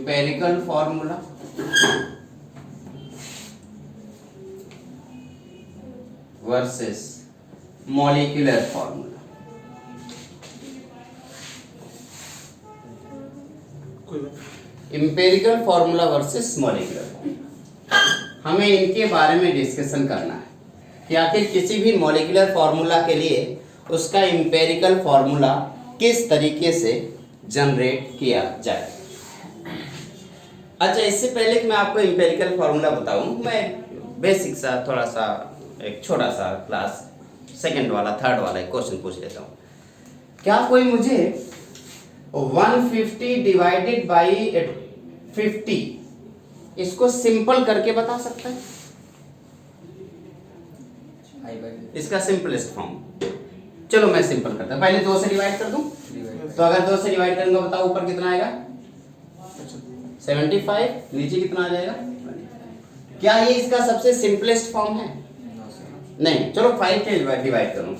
Empirical formula versus molecular formula. Empirical formula versus molecular formula, हमें इनके बारे में डिस्कशन करना है कि आखिर किसी भी मॉलिक्यूलर फॉर्मूला के लिए उसका एम्पेरिकल फॉर्मूला किस तरीके से जनरेट किया जाए। अच्छा, इससे पहले कि मैं आपको एम्पेरिकल फॉर्मूला बताऊं, मैं बेसिक सा थोड़ा सा एक छोटा सा क्लास सेकंड वाला थर्ड वाला एक क्वेश्चन पूछ लेता हूं। क्या कोई मुझे 150 डिवाइडेड बाई 50 इसको सिंपल करके बता सकता है? इसका सिंपलेस्ट फॉर्म, चलो मैं सिंपल करता हूं। पहले 2 से डिवाइड कर दूं, तो अगर 2 से डिवाइड करूंगा बताओ ऊपर कितना आएगा? 75, नीचे कितना आ जाएगा? क्या ये इसका सबसे सिंपलेस्ट फॉर्म है? नहीं। चलो 5 से डिवाइड करूं,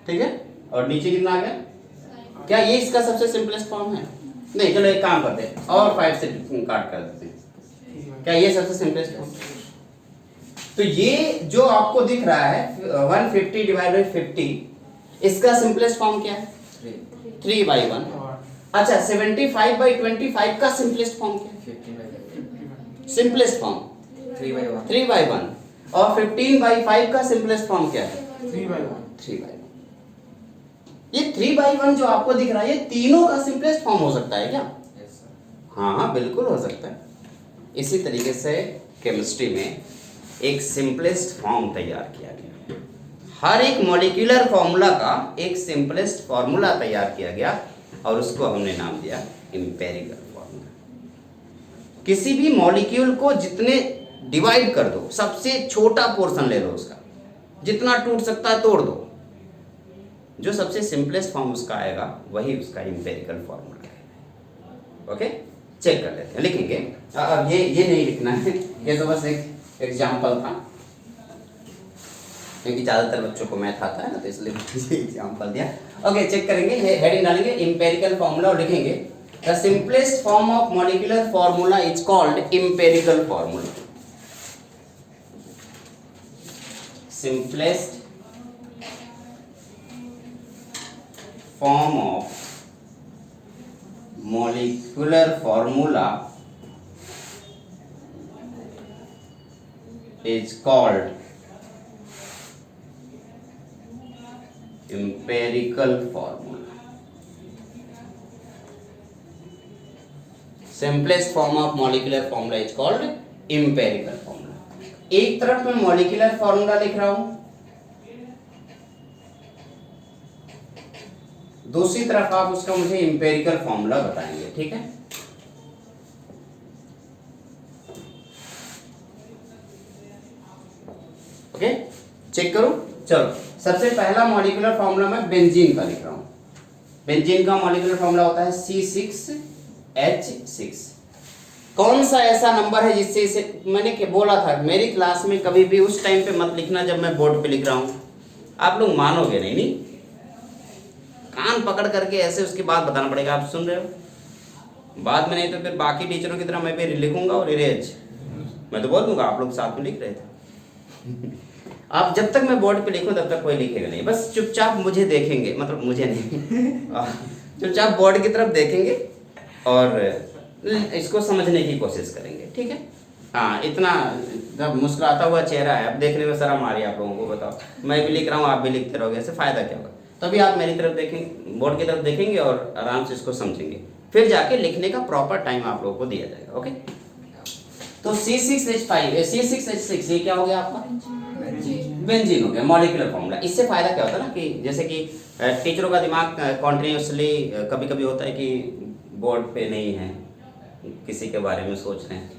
ठीक है, और नीचे कितना आ गया? क्या ये इसका सबसे सिंपलेस्ट फॉर्म है? नहीं। चलो एक काम करते हैं और 5 से काट कर देते हैं। क्या ये सबसे सिंपलेस्ट फॉर्म? तो ये जो आपको दिख रहा है 150 डिवाइडेड बाई 50, इसका सिंपलेस्ट फॉर्म क्या है? 3/1। अच्छा, 75 बाई 25 का सिंपलेस्ट फॉर्म क्या है? Simplest form 3/1। और 15/5 का सिंपलेस्ट फॉर्म क्या है? 3/1। ये 3/1 जो आपको दिख रहा है, ये तीनों का सिंपलेस्ट फॉर्म हो सकता है क्या? हाँ हाँ, बिल्कुल हो सकता है। इसी तरीके से केमिस्ट्री में एक सिंपलेस्ट फॉर्म तैयार किया गया। हर एक मॉलिक्यूलर फॉर्मूला का एक सिंपलेस्ट फॉर्मूला तैयार किया गया और उसको हमने नाम दिया एम्पेरिकल फॉर्मूला। किसी भी मॉलिक्यूल को जितने डिवाइड कर दो, सबसे छोटा पोर्शन ले लो उसका, जितना टूट सकता है तोड़ दो, जो सबसे सिंपलेस्ट फॉर्म उसका आएगा वही उसका एम्पेरिकल फॉर्मूला है। ओके, चेक कर लेते हैं, लिखेंगे। अब ये नहीं लिखना है, ये तो बस एक एग्जाम्पल था, क्योंकि ज़्यादातर बच्चों को मैथ आता है ना, तो इसलिए मुझे एग्जाम्पल दिया। ओके, चेक करेंगे, ये हेडिंग डालेंगे एम्पेरिकल फॉर्मूला और लिखेंगे the simplest form of molecular formula is called empirical formula. Simplest form of molecular formula is called empirical formula. Simplest form of molecular formula is called empirical formula. एक तरफ मैं molecular formula लिख रहा हूं, दूसरी तरफ आप उसका मुझे empirical formula बताएंगे, ठीक है? ओके, चेक करो। चलो, सबसे पहला मॉलिक्यूलर फॉर्मूला मैं बेंजीन का लिख रहा हूं। बेंजीन का मॉलिक्यूलर फॉर्मूला होता है C6H6। कौन सा ऐसा नंबर है जिससे इसे, मैंने क्या बोला था मेरी क्लास में, कभी भी उस टाइम पे मत लिखना जब मैं बोर्ड पे लिख रहा हूं, आप लोग मानोगे नहीं, कान पकड़ करके ऐसे उसकी बात बताना पड़ेगा। आप सुन रहे हो बाद में, नहीं तो फिर बाकी टीचरों की तरह मैं भी लिखूंगा और इरेज मैं तो बोल दूंगा आप लोग साथ में लिख रहे थे। आप जब तक मैं बोर्ड पे लिखूं तब तक कोई लिखेगा नहीं, बस चुपचाप मुझे देखेंगे, मतलब मुझे नहीं चुपचाप बोर्ड की तरफ देखेंगे और इसको समझने की कोशिश करेंगे, ठीक है? हाँ, इतना जब मुस्कुराता हुआ चेहरा है, अब देखने में शर्म आ रही है आप लोगों को, बताओ मैं भी लिख रहा हूँ आप भी लिखते रहोगे, ऐसे फायदा क्या होगा? तभी आप मेरी तरफ देखेंगे, बोर्ड की तरफ देखेंगे और आराम से इसको समझेंगे, फिर जाके लिखने का प्रॉपर टाइम आप लोगों को दिया जाएगा। ओके, तो C6H6 ये क्या हो गया आपका? बेंजीन हो गया, मॉलिक्यूलर फॉर्मूला। इससे फायदा क्या होता है ना, कि जैसे कि टीचरों का दिमाग कॉन्टिन्यूसली कभी कभी होता है कि बोर्ड पे नहीं है, किसी के बारे में सोच रहे हैं,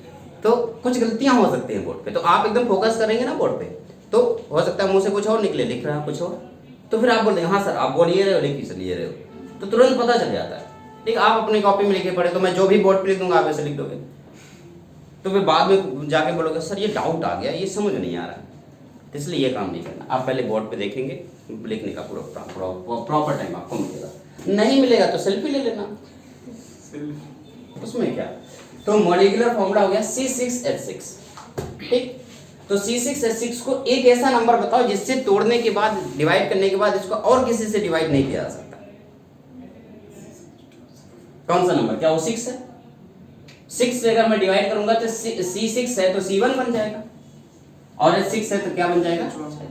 तो कुछ गलतियां हो सकती हैं बोर्ड पे, तो आप एकदम फोकस करेंगे ना बोर्ड पे, तो हो सकता है मुंह से कुछ और निकले, लिख रहा है कुछ और, तो फिर आप बोल देंगे हाँ सर आप बोलिए रहे हो, लिख इसलिए रहे हो, तो तुरंत पता चल जाता है। ठीक, आप अपनी कॉपी में लिखे पड़े, तो मैं जो भी बोर्ड पे लिख दूंगा आप ऐसे लिख दोगे, तो फिर बाद में जाके बोलोगे सर ये डाउट आ गया, ये समझ नहीं आ रहा है, इसलिए ये काम नहीं करना। आप पहले बोर्ड पे देखेंगे, लिखने का पूरा प्रॉपर टाइम आपको मिलेगा। नहीं मिलेगा तो सेल्फी ले लेना, उसमें क्या। तो मॉलिक्यूलर फॉर्मूला हो गया C6H6, ठीक। तो C6H6 को एक ऐसा नंबर बताओ जिससे तोड़ने के बाद, डिवाइड करने के बाद इसको और किसी से डिवाइड नहीं किया जा सकता। कौन सा नंबर? क्या वो 6 है? 6 से अगर मैं डिवाइड करूंगा तो C6 है तो C1 बन जाएगा, और H6 है तो क्या बन जाएगा? H1 बन जाएगा।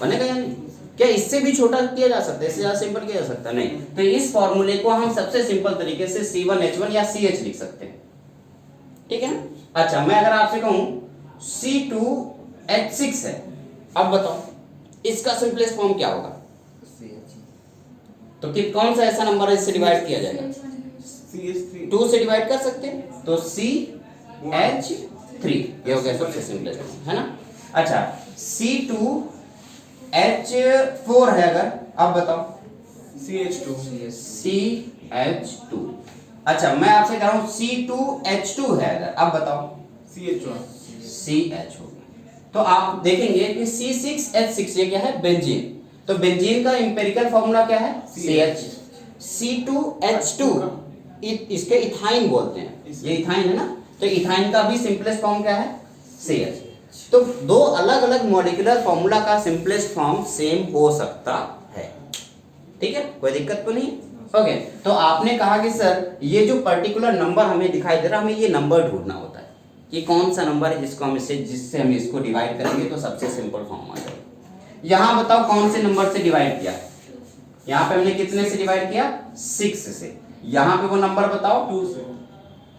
बनेगा या नहीं? क्या इससे भी छोटा किया जा सकता है? इससे ज्यादा सिंपल किया जा सकता है? नहीं। तो इस फॉर्मूले को हम सबसे सिंपल तरीके से C1H1 या CH लिख सकते हैं, ठीक है। अच्छा, मैं अगर आपसे कहूं C2H6 है, अब बताओ इसका सिंपलेस्ट फॉर्म क्या होगा? तो कि कौन सा ऐसा नंबर है इससे डिवाइड किया जाएगा? 2 से डिवाइड कर सकते हैं तो CH3, ये हो गया सबसे सिंपलेस्ट, है ना। अच्छा, C2H4 है अगर, अब बताओ CH2। अच्छा, मैं आपसे कह रहा हूं C2H2 है अगर, अब बताओ CH हो गया। तो आप देखेंगे कि C6H6 ये क्या है? बेंजीन। तो बेंजीन का एम्पिरिकल फॉर्मूला क्या है? CH। C2H2 इसके इथाइन बोलते हैं, ये इथाइन है ना, तो इथाइन का भी सिंपलेस्ट फॉर्म क्या है? CH। तो दो अलग अलग मॉलिक्यूलर फॉर्मूला का सिंपलेस्ट फॉर्म सेम हो सकता है, ठीक है, कोई दिक्कत तो नहीं। ओके, तो आपने कहा कि सर ये जो पर्टिकुलर नंबर हमें दिखाई दे रहा है, हमें ये नंबर ढूंढना होता है कि कौन सा नंबर है जिसको हम जिससे हम इसको डिवाइड करेंगे तो सबसे सिंपल फॉर्म आ जाएगा। यहाँ बताओ कौन से नंबर से डिवाइड किया? यहाँ पे हमने कितने से डिवाइड किया? 6 से। यहाँ पे वो नंबर बताओ 2 से,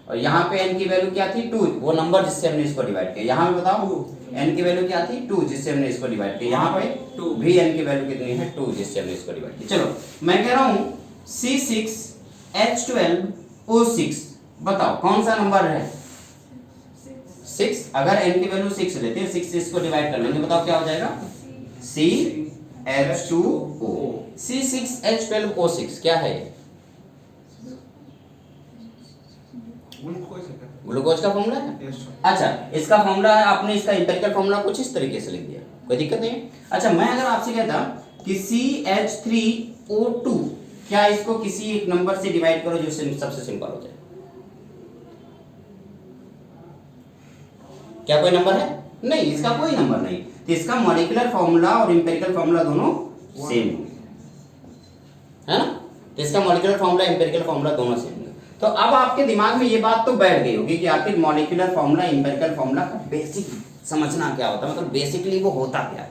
और यहाँ पे n की वैल्यू क्या थी? 2, वो नंबर जिससे हमने इसको डिवाइड किया। यहाँ पे बताओ n की वैल्यू क्या थी? 2, जिससे हमने इसको डिवाइड किया। यहाँ पे 2 भी n की वैल्यू कितनी है? 2, जिससे हमने इसको डिवाइड किया। चलो, मैं कह रहा हूँ C6H12O6, बताओ कौन सा नंबर है? 6। अगर n की वैल्यू 6 लेते हैं, 6 से इसको डिवाइड कर लेंगे, बताओ क्या हो जाएगा? CH2O। C6H12O6 क्या है? ग्लूकोज का फॉर्मूला है। अच्छा, इसका फॉर्मूला है, आपने इसका एम्पिरिकल फॉर्मूला कुछ इस तरीके से लिख दिया, कोई दिक्कत नहीं है। अच्छा, मैं अगर आपसे कहता कि CH3O2, क्या इसको किसी एक नंबर से डिवाइड करो जो सबसे सिंपल हो जाए? क्या कोई नंबर है? नहीं, इसका कोई नंबर नहीं। तो इसका मॉलिक्यूलर फॉर्मूला और एम्पिरिकल फॉर्मूला दोनों सेम है ना। तो इसका मॉलिक्यूलर फॉर्मूला एम्पिरिकल फॉर्मूला दोनों सेम है। तो अब आपके दिमाग में ये बात तो बैठ गई होगी कि आखिर मॉलिक्यूलर फॉर्मूला एम्पिरिकल फॉर्मूला का बेसिक समझना क्या होता है, मतलब बेसिकली वो होता क्या है।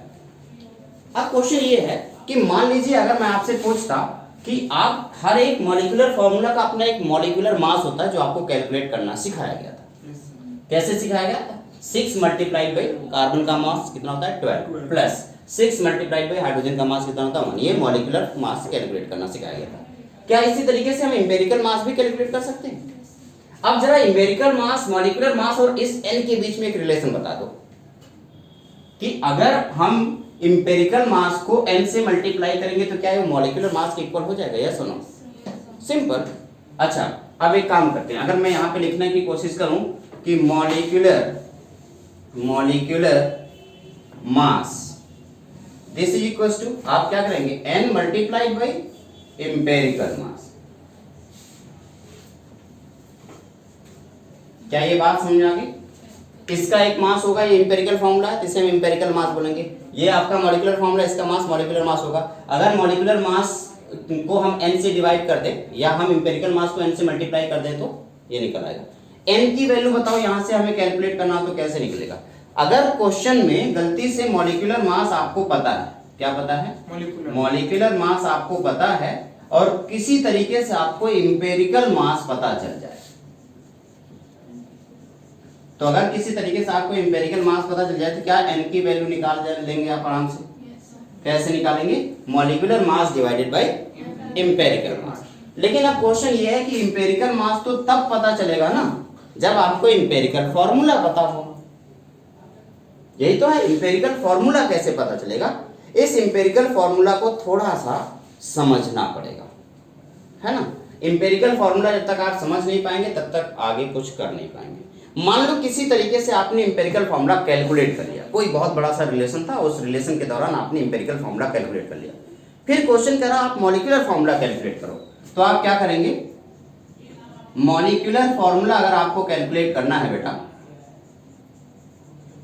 अब क्वेश्चन ये है कि मान लीजिए अगर मैं आपसे पूछता कि आप हर एक मॉलिक्यूलर फॉर्मूला का अपना एक मॉलिक्यूलर मास होता है जो आपको कैलकुलेट करना सिखाया गया था। कैसे सिखाया गया था? 6 मल्टीप्लाइड बाई कार्बन का मास कितना होता है? 12 प्लस 6 मल्टीप्लाइड बाई हाइड्रोजन का मास कितना होता है? 1। ये मॉलिक्यूलर मास कैलकुलेट करना सिखाया गया था। क्या इसी तरीके से हम एम्पिरिकल मास भी कैलकुलेट कर सकते हैं? अब जरा एम्पिरिकल मास, मॉलिक्यूलर मास और इस n के बीच में एक रिलेशन बता दो कि अगर हम एम्पिरिकल मास को n से मल्टीप्लाई करेंगे तो क्या ये मॉलिक्यूलर मास के इक्वल हो जाएगा? यस और नो? सिंपल। अच्छा, अब एक काम करते हैं, अगर मैं यहाँ पे लिखने की कोशिश करूं कि molecular mass this is equal to, आप क्या करेंगे? n multiplied by empirical mass. क्या ये बात समझ आ गई? इसका एक मास होगा, ये एम्पिरिकल फॉर्मूला है, इसे हम एम्पिरिकल मास बोलेंगे। ये आपका मॉलिक्यूलर फॉर्मूला, इसका मास मॉलिक्यूलर मास होगा। अगर मॉलिक्यूलर मास को हम n से डिवाइड कर दें या हम एम्पिरिकल मास को n से मल्टीप्लाई कर दें तो ये निकल आएगा। n की वैल्यू बताओ यहां से हमें कैलकुलेट करना हो तो कैसे निकलेगा? अगर क्वेश्चन में गलती से मॉलिक्यूलर मास आपको पता है, क्या पता है? मॉलिक्यूलर मास आपको पता है और किसी तरीके से आपको एम्पिरिकल मास पता चल जाए, तो अगर किसी तरीके से आपको एम्पिरिकल मास पता चल जाए तो क्या n की वैल्यू निकाल लेंगे आप आराम से? कैसे निकालेंगे? Molecular mass divided by empirical mass. लेकिन अब क्वेश्चन ये है कि एम्पिरिकल मास तो तब पता चलेगा ना जब आपको एम्पिरिकल फॉर्मूला पता हो। यही तो है, एम्पिरिकल फॉर्मूला कैसे पता चलेगा? इस एम्पिरिकल फॉर्मूला को थोड़ा सा समझना पड़ेगा, है ना। एम्पिरिकल फॉर्मूला जब तक आप समझ नहीं पाएंगे तब तक आगे कुछ कर नहीं पाएंगे। मान लो किसी तरीके से आपने एम्पिरिकल फॉर्मूला कैलकुलेट कर लिया, कोई बहुत बड़ा सा रिलेशन था, उस रिलेशन के दौरान आपने एम्पिरिकल फॉर्मूला कैलकुलेट कर लिया, फिर क्वेश्चन कह रहा आप मॉलिक्यूलर फॉर्मूला कैलकुलेट करो, तो आप क्या करेंगे, मॉलिक्यूलर फॉर्मूला अगर आपको कैलकुलेट करना है बेटा,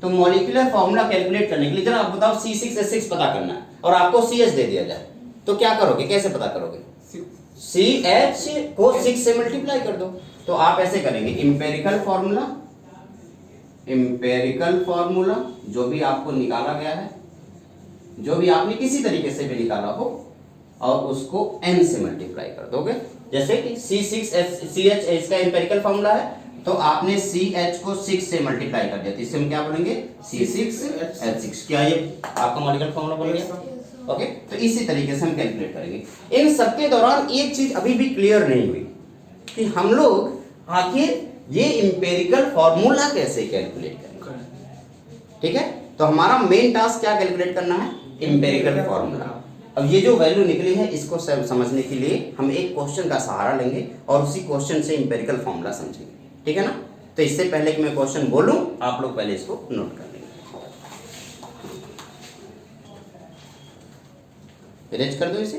तो मॉलिक्यूलर फॉर्मूला कैलकुलेट करने के लिए जरा आप बताओ C6H6 पता करना है और आपको CH दे दिया जाए, तो क्या करोगे, कैसे पता करोगे? CH को 6 से मल्टीप्लाई कर दो। तो आप ऐसे करेंगे, इंपेरिकल फॉर्मूला जो भी आपको निकाला गया है, जो भी आपने किसी तरीके से भी निकाला हो, और उसको n से मल्टीप्लाई कर दोगे। जैसे कि CH इसका इंपेरिकल फॉर्मूला है, तो आपने CH को 6 से मल्टीप्लाई कर दिया, तो इससे हम क्या बोलेंगे, C6H6। क्या ये आपका मॉलिक्यूलर फॉर्मूला बन गया? ओके, तो इसी तरीके से हम कैलकुलेट करेंगे। इन सबके दौरान एक चीज अभी भी क्लियर नहीं हुई कि हम लोग आखिर ये इंपेरिकल फॉर्मूला कैसे कैलकुलेट करेंगे। ठीक है, तो हमारा मेन टास्क क्या कैलकुलेट करना है, इंपेरिकल फॉर्मूला। अब ये जो वैल्यू निकली है, इसको समझने के लिए हम एक क्वेश्चन का सहारा लेंगे और उसी क्वेश्चन से इंपेरिकल फॉर्मूला समझेंगे। ठीक है ना? तो इससे पहले कि मैं क्वेश्चन बोलूं, आप लोग पहले इसको नोट कर लेंगे। इरेज कर दो इसे।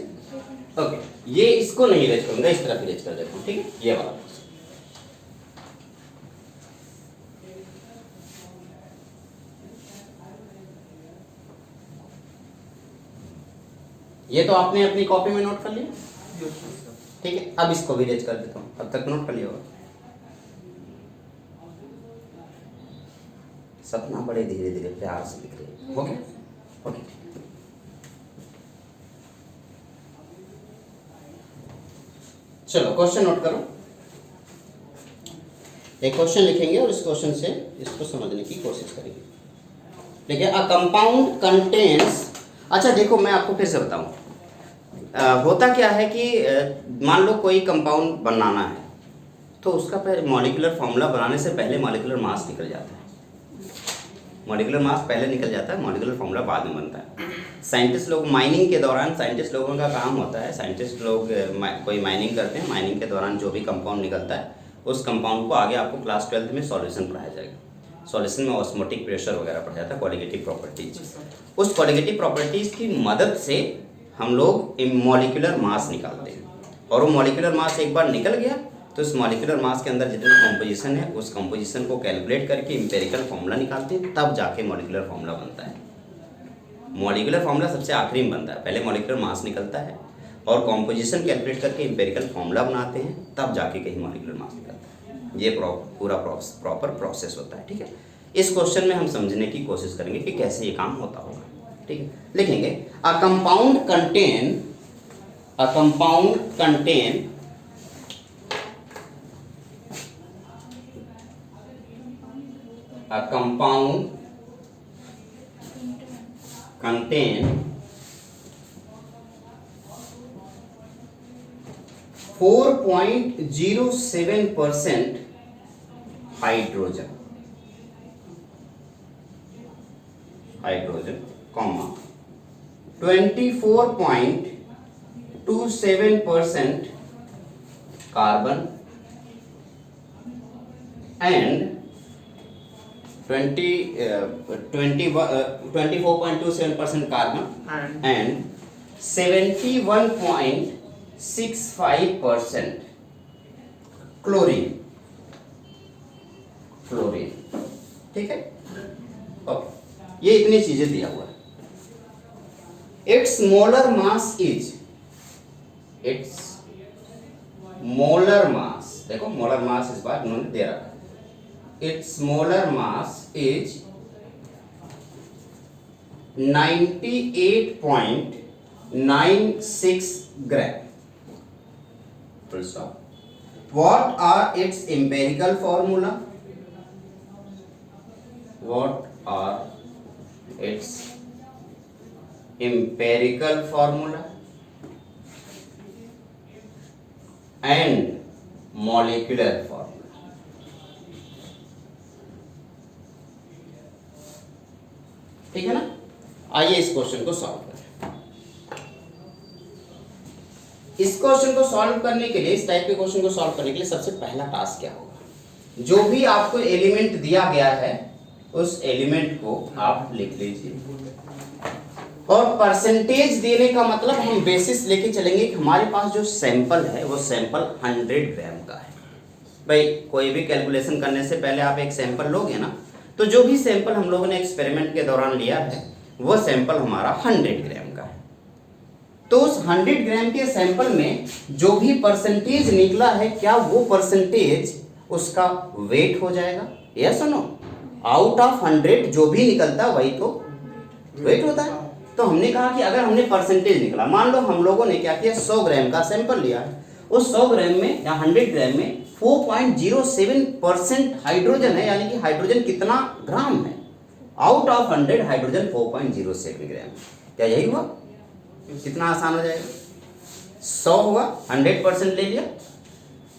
ओके, ये इसको नहीं इरेज करूंगा, इस तरफ इरेज कर देता हूं। ठीक है, ये वाला ये तो आपने अपनी कॉपी में नोट कर लिया। ठीक है, अब इसको भी इरेज कर देता हूं, अब तक नोट कर लिया होगा। सपना बड़े धीरे धीरे प्यार से लिख रहे। ओके ओके, चलो क्वेश्चन नोट करो। एक क्वेश्चन लिखेंगे और इस क्वेश्चन से इसको समझने की कोशिश करेंगे। ठीक है, अ कंपाउंड कंटेन्स, अच्छा देखो मैं आपको फिर से बताऊं, होता क्या है कि मान लो कोई कंपाउंड बनाना है, तो उसका पहले मॉलिक्यूलर फॉर्मूला बनाने से पहले मॉलिक्यूलर मास निकल जाता है। मॉलिक्यूलर मास पहले निकल जाता है, मॉलिक्यूलर फॉर्मूला बाद में बनता है। साइंटिस्ट लोग माइनिंग के दौरान, साइंटिस्ट लोगों का काम होता है, साइंटिस्ट लोग कोई माइनिंग करते हैं, माइनिंग के दौरान जो भी कंपाउंड निकलता है, उस कंपाउंड को आगे आपको क्लास 12th में सॉल्यूशन पढ़ाया जाएगा। सॉल्यूशन में ऑस्मोटिक प्रेशर वगैरह पढ़ा जाता है, कोलिगेटिव प्रॉपर्टीज। उस कोलिगेटिव प्रॉपर्टीज की मदद से हम लोग मॉलिक्यूलर मास निकालते हैं, और वो मॉलिक्यूलर मास एक बार निकल गया तो इस मॉलिक्यूलर मास के अंदर जितनी कंपोजिशन है, उस कंपोजिशन को कैलकुलेट करके इंपेरिकल फॉर्मूला निकालते हैं, तब जाके मॉलिक्यूलर फॉर्मूला बनता है। मॉलिक्यूलर फॉर्मूला सबसे आखिरी में बनता है, पहले मॉलिक्यूलर मास निकलता है और कंपोजिशन कैलकुलेट करके इंपेरिकल फॉर्मूला बनाते हैं, तब जाके कहीं मॉलिक्यूलर मास निकलता है। ये पूरा प्रॉपर प्रोसेस होता है। ठीक है, इस क्वेश्चन में हम समझने की कोशिश करेंगे कि कैसे ये काम होता होगा। ठीक है, लिखेंगे a compound contain a compound contain 4.07% hydrogen, comma 24.27% carbon and 24.27% carbon and 71.65% chlorine. ठीक है, ओके, ये इतनी चीजें दिया हुआ है। इट्स मोलर मास, देखो मोलर मास इस बार उन्होंने दे रखा है। Its molar mass is 98.96 gram. Full stop. What are its empirical formula? And molecular formula. ठीक है ना? आइए इस क्वेश्चन को सॉल्व करें। इस क्वेश्चन को सॉल्व करने के लिए, इस टाइप के क्वेश्चन को सॉल्व करने के लिए सबसे पहला टास्क क्या होगा, जो भी आपको एलिमेंट दिया गया है उस एलिमेंट को आप लिख लीजिए। और परसेंटेज देने का मतलब हम बेसिस लेके चलेंगे कि हमारे पास जो सैंपल है वो सैंपल 100 ग्राम का है। भाई कोई भी कैलकुलेशन करने से पहले आप एक सैंपल लोगे ना, तो जो भी सैंपल हम लोगों ने एक्सपेरिमेंट के दौरान लिया है वो सैंपल हमारा 100 ग्राम का है। तो उस 100 ग्राम के सैंपल में जो भी परसेंटेज निकला है, क्या वो परसेंटेज उसका वेट हो जाएगा? यस और नो? आउट ऑफ 100 जो भी निकलता है वही तो वेट होता है। तो हमने कहा कि अगर हमने परसेंटेज निकला, मान लो हम लोगों ने क्या किया, 100 ग्राम का सैंपल लिया है, उस 100 ग्राम में या 100 ग्राम में 4.07% हाइड्रोजन है, यानी कि हाइड्रोजन कितना ग्राम है? आउट ऑफ 100 हाइड्रोजन 4.07 ग्राम। क्या यही हुआ? कितना आसान हो जाएगा, 100 होगा, 100% ले लिया।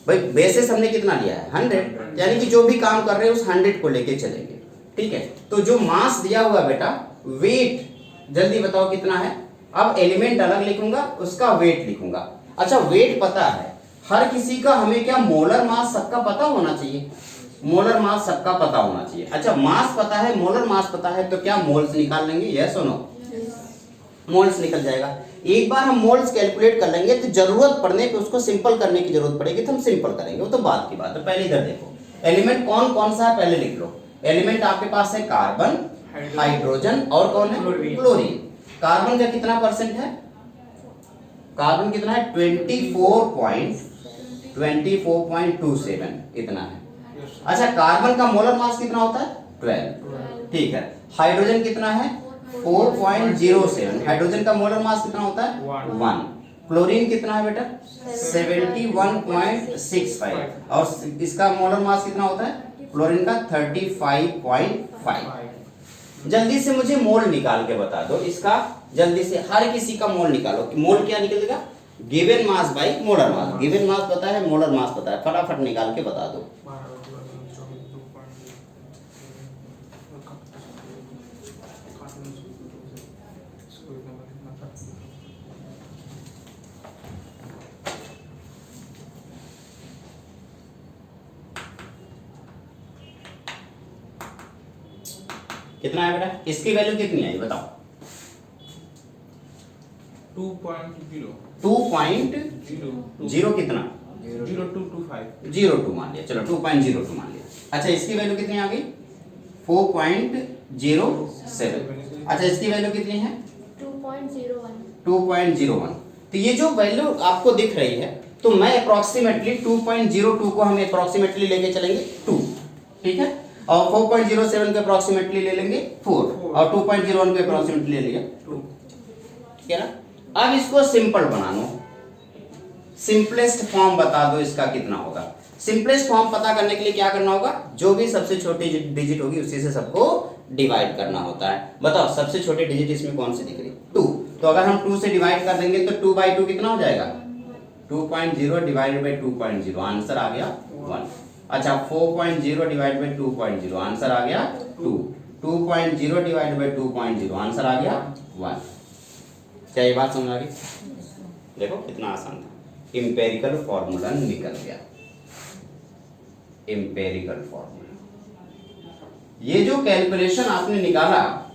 भाई बेसिस हमने कितना लिया है? 100, यानी कि जो भी काम कर रहे हैं उस 100 को लेके चलेंगे। ठीक है, तो जो मास दिया हुआ बेटा, वेट जल्दी बताओ कितना है? अब एलिमेंट अलग लिखूंगा, उसका वेट लिखूंगा। अच्छा वेट पता है हर किसी का, हमें क्या मोलर मास सबका पता होना चाहिए? मोलर मास सबका पता होना चाहिए। अच्छा मास पता है, मोलर मास पता है, तो क्या मोल्स निकाल लेंगे? यस और नो? मोल्स निकल जाएगा। एक बार हम मोल्स कैलकुलेट कर लेंगे तो जरूरत पड़ने पे उसको सिंपल करने की जरूरत पड़ेगी तो हम सिंपल करेंगे, वो तो बात की बात है। पहले इधर देखो एलिमेंट कौन कौन सा है, पहले लिख लो। एलिमेंट आपके पास है कार्बन, हाइड्रोजन और कौन है? क्लोरीन। कार्बन का कितना परसेंट है? कार्बन कितना है? 24.27 इतना है। अच्छा कार्बन का मोलर मास कितना होता है? 12। ठीक है, हाइड्रोजन कितना है? 4.07। हाइड्रोजन का मोलर मास कितना होता है? 1। क्लोरीन कितना है बेटा? 71.65। और इसका मोलर मास कितना होता है? क्लोरीन का 35.5। जल्दी से मुझे मोल निकाल के बता दो इसका, जल्दी से हर किसी का मोल निकालो कि मोल क्या निकलेगा? Given mass by molar mass. Given mass पता है, मोलर मास पता है, फटाफट निकाल के बता दो। कितना है बेटा? इसकी वैल्यू कितनी आई बताओ? 2.0 कितना? 02 मान लिया, चलो 2.02 मान लिया। अच्छा इसकी वैल्यू कितनी आ गई? 4.07। अच्छा इसकी वैल्यू कितनी है? 2.01। तो ये जो वैल्यू आपको दिख रही है, तो मैं अप्रोक्सीमेटली 2.02 को हम अप्रोक्सीमेटली लेके चलेंगे 2, ठीक है, और 4.07 के अप्रोक्सीमेटली ले लेंगे 4, और 2.01 के अप्रोक्सीमेटली ले लिया 2, ठीक है ना। अब इसको सिंपल बना लो, सिंपलेस्ट फॉर्म बता दो इसका कितना होगा। सिंपलेस्ट फॉर्म पता करने के लिए क्या करना होगा? जो भी सबसे छोटी डिजिट होगी उसी से सबको डिवाइड करना होता है। बताओ सबसे छोटी डिजिट इसमें कौन सी दिख रही? 2। तो अगर हम 2 से डिवाइड कर देंगे तो 2/2 कितना हो जाएगा? 2.0 डिवाइडेड बाई 2.0, आंसर आ गया 1। अच्छा 4.0 डिवाइड बाई 2.0, आंसर आ गया 2। 2.0 डिवाइड बाई 2.0, आंसर आ गया 1। क्या ये बात समझ आ गई? देखो कितना आसान था, इंपेरिकल फॉर्मूला निकल गया। इंपेरिकल फॉर्मूला, ये जो कैलकुलेशन आपने निकाला,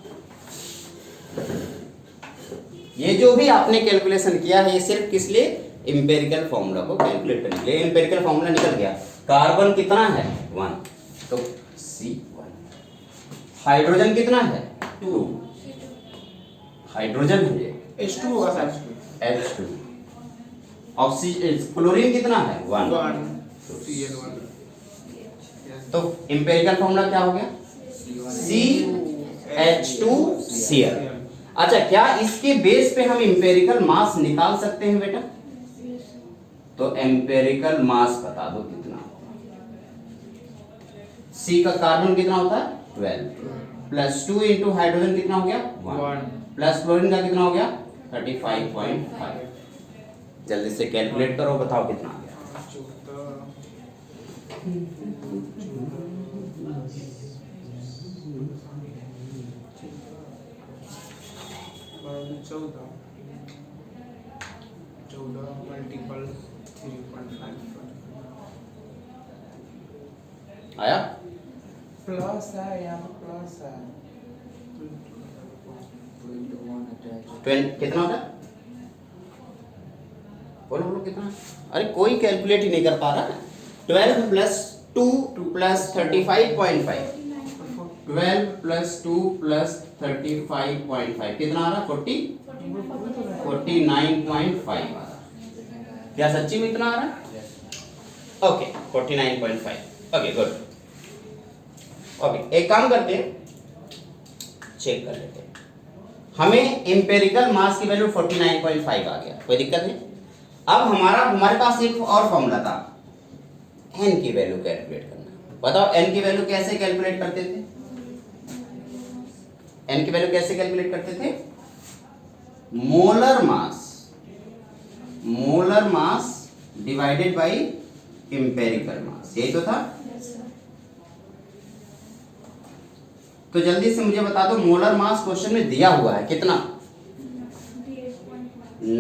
ये जो भी आपने कैलकुलेशन किया है, ये सिर्फ किस लिए? इंपेरिकल फॉर्मूला को कैलकुलेट करने के लिए। इंपेरिकल फॉर्मूला निकल गया। कार्बन कितना है? 1, तो C1। हाइड्रोजन कितना है? 2। हाइड्रोजन है ये, H2 होगा सर। H2। ऑक्सीजन क्लोरीन कितना है? 1। Cl1। तो इंपेरिकल फॉर्मूला क्या हो गया? CH2Cl। अच्छा क्या इसके बेस पे हम इंपेरिकल मास निकाल सकते हैं बेटा? तो एम्पेरिकल मास बता दो कितना होगा। C का कार्बन कितना होता है? 12 प्लस 2 इंटू हाइड्रोजन कितना हो गया? 1 प्लस क्लोरीन का कितना हो गया? 35.5। जल्दी से कैलकुलेट करो, बताओ कितना आ गया? 14 मल्टीपल 3.5 आया? प्लस है, यहाँ पे प्लस है। कितना होता है? बोलो बोलो कितना? अरे कोई कैलकुलेट ही नहीं कर पा रहा। 12 प्लस 2 प्लस 35.5, 12 प्लस 2 प्लस 35.5 कितना आ रहा? 49.5 आ रहा। क्या सच्ची में इतना आ रहा है? ओके 49.5। Okay good. ओके एक काम करते हैं, चेक कर लेते हैं। हमें एम्पेरिकल मास की वैल्यू 49.5 आ गया, कोई दिक्कत नहीं। अब हमारे पास एक और फॉर्मूला था, एन की वैल्यू कैलकुलेट करना। बताओ एन की वैल्यू कैसे कैलकुलेट करते थे? एन की वैल्यू कैसे कैलकुलेट करते थे? Molar mass divided by empirical मास, यही तो था। तो जल्दी से मुझे बता दो, मोलर मास क्वेश्चन में दिया हुआ है कितना?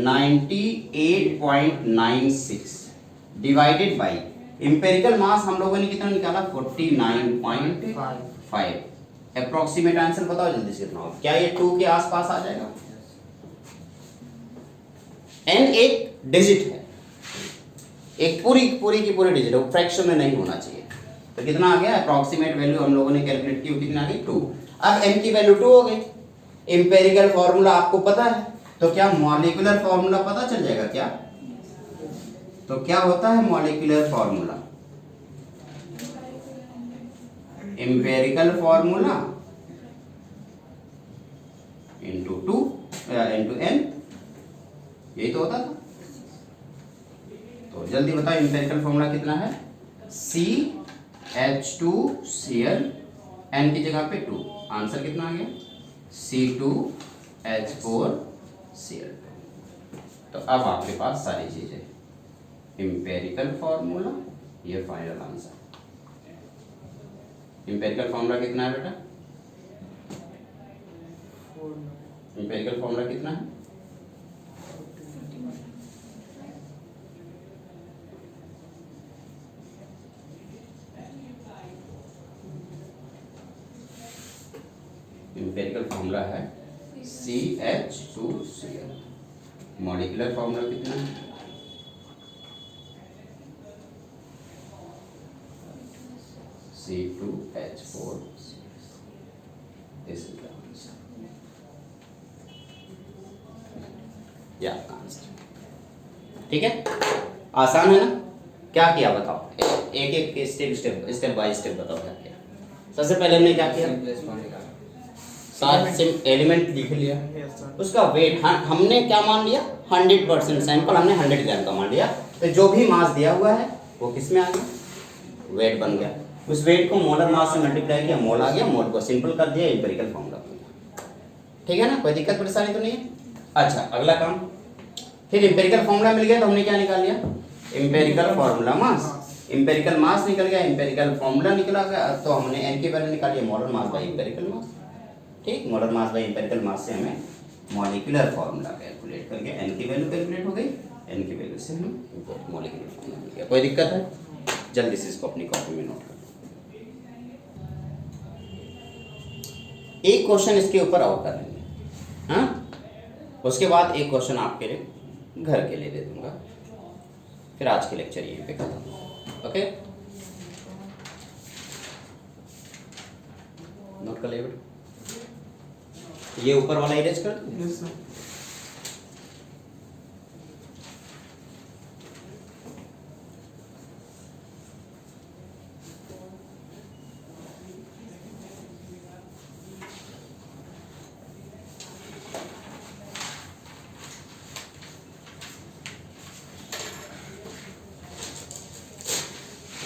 98.96 डिवाइडेड बाई एम्पेरिकल मास हम लोगों ने कितना निकाला? 49.5। अप्रोक्सीमेट आंसर बताओ जल्दी से कितना होगा? क्या ये 2 के आसपास आ जाएगा? एन एक डिजिट है, एक पूरी की पूरी डिजिट है, वो फ्रैक्शन में नहीं होना चाहिए। तो कितना आ गया? अप्रोक्सीमेट वैल्यू हम लोगों ने कैलकुलेट की, वो कितना आ गई? 2। अब एन की वैल्यू 2 हो गई। एम्पेरिकल फॉर्मूला आपको पता है, तो क्या मॉलिक्यूलर फॉर्मूला पता चल जाएगा क्या? तो क्या होता है molecular formula? Empirical formula into 2 into n, यही तो होता था। तो जल्दी बताओ एम्पेरिकल फॉर्मूला कितना है? CH2Cl, एन की जगह पे 2, आंसर कितना आ गया? C2H4Cl। तो अब आपके पास सारी चीजें, एम्पेरिकल फॉर्मूला, ये फाइनल आंसर। एम्पेरिकल फॉर्मूला कितना है बेटा? एम्पेरिकल फॉर्मूला कितना है? एम्पेरिकल फॉर्मूला है CH2Cl। मॉलिक्यूलर फॉर्मूला कितना है? C2H4। This is the answer, ये आपका आंसर। ठीक है, आसान है ना? क्या किया बताओ? एक एक स्टेप बाय स्टेप बताओ क्या किया। सबसे पहले हमने क्या किया? 7 एलिमेंट लिख लिया, उसका वेट हमने क्या मान लिया? 100%। सैंपल हमने 100 ग्राम का मान लिया, तो जो भी मास दिया हुआ है वो किस में आ गया? वेट बन गया। उस वेट को मोलर मास से मल्टीप्लाई किया, मोल आ गया, मोल को सिंपल कर दिया, एम्पिरिकल फॉर्मूला बन गया। ठीक है ना, कोई दिक्कत परेशानी तो नहीं है? अच्छा अगला काम, फिर एम्पिरिकल फॉर्मूला मिल गया तो हमने क्या निकाल लिया? Empirical formula mass. एम्पिरिकल मास निकल गया, एम्पिरिकल फॉर्मूला निकला गया, तो हमने एन की वैल्यू निकाली, मोलर मास बाय एम्पिरिकल मास। ठीक, मोलर मास बाय एम्पिरिकल मास से हमें मॉलिक्यूलर फॉर्मूला कैलकुलेट करके एन की वैल्यू कैलकुलेट हो गई, एन की वैल्यू से हम मॉलिक्यूलर फॉर्मूला मिल गया। कोई दिक्कत है? जल्दी से इसको अपनी कॉपी में नोट कर। एक क्वेश्चन इसके ऊपर और कर लेंगे, हाँ? उसके बाद एक क्वेश्चन आपके लिए घर के लिए दे दूंगा, फिर आज के लेक्चर यहीं पे खत्म। ओके, नोट कर लिया बेटा। ये ऊपर वाला इरेज कर दो। Yes sir.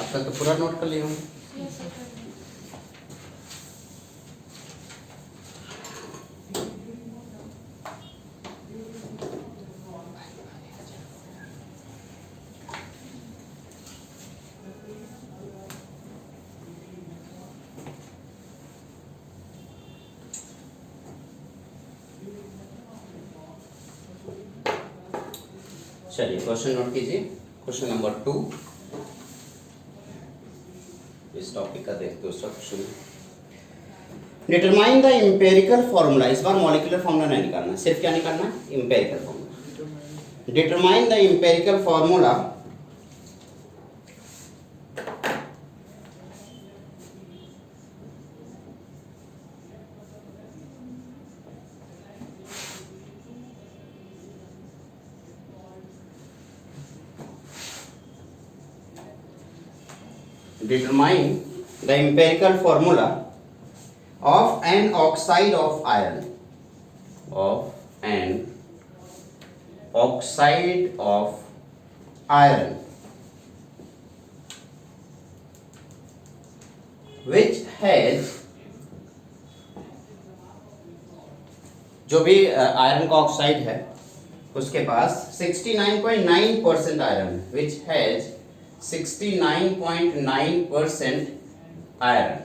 अब तक तो पूरा नोट कर लिया हूँ। चलिए क्वेश्चन नोट कीजिए, क्वेश्चन नंबर 2। इस टॉपिक का देख दूसरा question. Determine the empirical formula, इस बार मॉलिक्यूलर फॉर्मूला नहीं निकालना, सिर्फ क्या निकालना है, empirical formula. Determine the empirical formula determine the empirical formula of an oxide of iron, which has, जो भी आयरन का ऑक्साइड है उसके पास 69.9% iron, which has 69.9% iron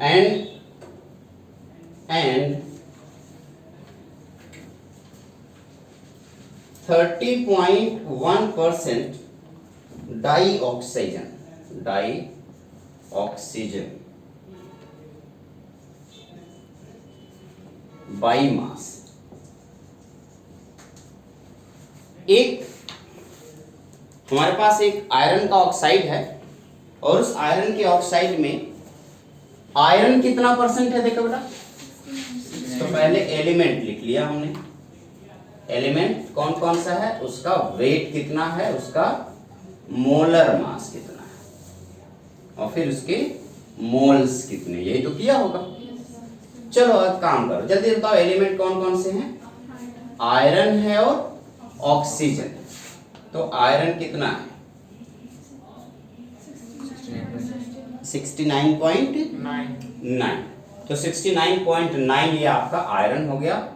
and 30.1% dioxygen by mass। एक हमारे पास एक आयरन का ऑक्साइड है और उस आयरन के ऑक्साइड में आयरन कितना परसेंट है देखो बेटा। तो पहले एलिमेंट लिख लिया हमने, एलिमेंट कौन कौन सा है, उसका वेट कितना है, उसका मोलर मास कितना है, और फिर उसके मोल्स कितने, यही तो किया होगा। चलो अब काम करो, जल्दी बताओ एलिमेंट कौन कौन से हैं। आयरन है और ऑक्सीजन। तो आयरन कितना है, 69.9। तो 69.9 ये आपका आयरन हो गया।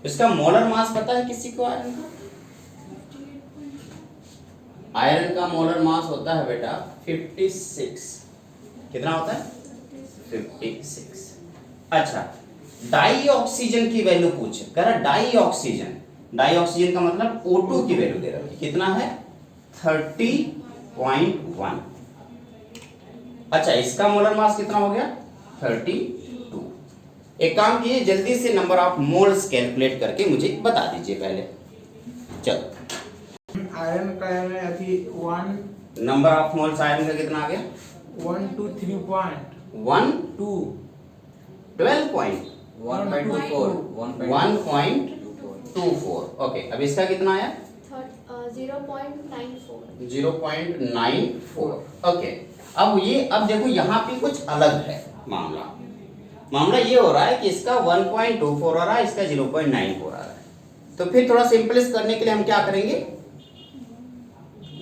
इसका मोलर मास पता है किसी को आयरन का? आयरन का मोलर मास होता है बेटा 56। कितना होता है? 56। अच्छा, डाई ऑक्सीजन की वैल्यू पूछे, कह रहा डाई ऑक्सीजन का मतलब O2 की वैल्यू दे रहा है, कितना है 30.1। अच्छा, इसका मोलर मास कितना हो गया 32। एक काम कीजिए, जल्दी से नंबर ऑफ मोल्स कैलकुलेट करके मुझे बता दीजिए पहले। चलो, आयरन का है अभी 1 नंबर ऑफ मोल्स आयरन का कितना आ गया 1 2 3 पॉइंट 1 2 12 पॉइंट 1.24। ओके, अब इसका कितना आया 0.94। ओके, अब देखो यहाँ पे कुछ अलग है मामला ये हो रहा है कि इसका 1.24 हो रहा है, इसका 0.94 आ रहा है। तो फिर थोड़ा सिंपलेस्ट करने के लिए हम क्या करेंगे,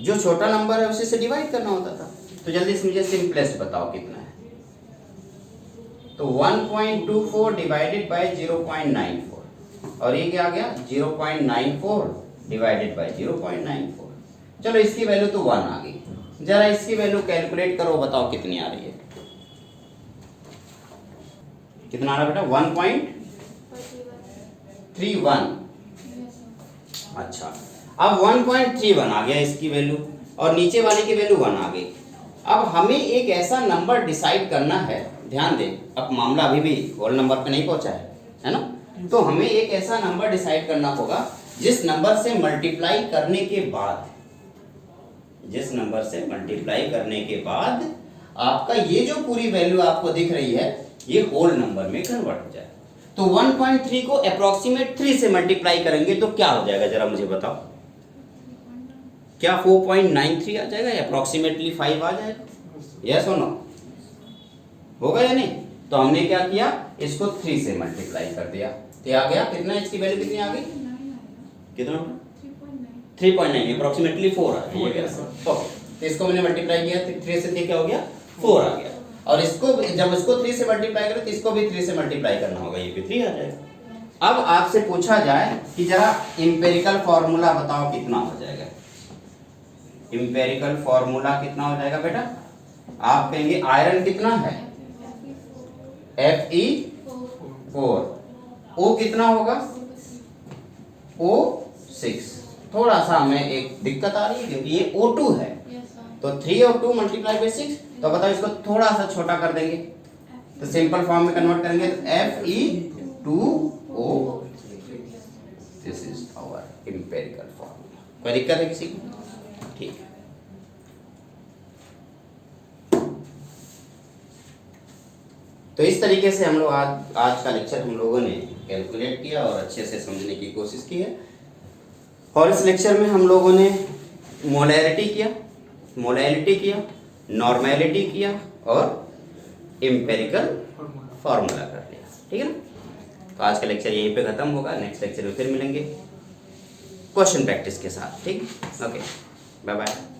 जो छोटा नंबर है उसी से डिवाइड करना होता था। तो जल्दी से मुझे सिंपलेस्ट बताओ कितना है। तो 1.24 डिवाइडेड बाय 0.94, और ये क्या आ गया 0.94 डिवाइडेड बाय 0.94। चलो, इसकी वैल्यू तो 1 आ गई। जरा इसकी वैल्यू कैलकुलेट करो, बताओ कितनी आ रही है। कितना आ रहा है बेटा 1.31। अच्छा, अब 1.31 आ गया इसकी वैल्यू, और नीचे वाले की वैल्यू 1 आ गई। अब हमें एक ऐसा नंबर डिसाइड करना है, ध्यान दें, अब मामला अभी भी होल नंबर पे नहीं पहुंचा है ना। तो हमें एक ऐसा नंबर डिसाइड करना होगा जिस नंबर से मल्टीप्लाई करने के बाद आपका ये जो पूरी वैल्यू आपको दिख रही है ये होल नंबर में कन्वर्ट हो जाए। तो 1.3 को अप्रोक्सीमेट 3 से मल्टीप्लाई करेंगे तो क्या हो जाएगा, जरा मुझे बताओ। क्या 4.93 आ जाएगा या अप्रोक्सीमेटली 5 आ जाएगा? यस और नो, होगा या नहीं? तो हमने क्या किया, इसको 3 से मल्टीप्लाई कर दिया, तो आ गया कितना, इसकी वैल्यू कितनी आ गई, कितना 3.9, अप्रोक्सीमेटली 4 आ गया। ओके, तो इसको मैंने मल्टीप्लाई किया, 3 से क्या हो गया 4 आ गया, और इसको जब इसको 3 से मल्टीप्लाई करें तो इसको भी 3 से मल्टीप्लाई करना होगा, ये भी 3 आ जाएगा। अब आपसे पूछा जाए कि जरा एम्पेरिकल फॉर्मूला बताओ कितना हो जाएगा। एम्पेरिकल फॉर्मूला कितना हो जाएगा बेटा? आप कहेंगे आयरन कितना है Fe4, O कितना होगा O6। थोड़ा सा हमें एक दिक्कत आ रही है क्योंकि ये O2 है, तो 3 और 2 मल्टीप्लाई बाई 6, तो बताओ इसको थोड़ा सा छोटा कर देंगे तो सिंपल फॉर्म में कन्वर्ट करेंगे तो Fe2O। This is our empirical formula. कोई दिक्कत है किसी को? ठीक है। तो इस तरीके से हम लोग आज का लेक्चर हम लोगों ने कैलकुलेट किया और अच्छे से समझने की कोशिश की है। और इस लेक्चर में हम लोगों ने मोलैरिटी किया, नॉर्मेलिटी किया और एम्पिरिकल फॉर्मूला कर लिया। ठीक है ना? तो आज का लेक्चर यहीं पे खत्म होगा। नेक्स्ट लेक्चर में फिर मिलेंगे क्वेश्चन प्रैक्टिस के साथ। ठीक, ओके, बाय बाय।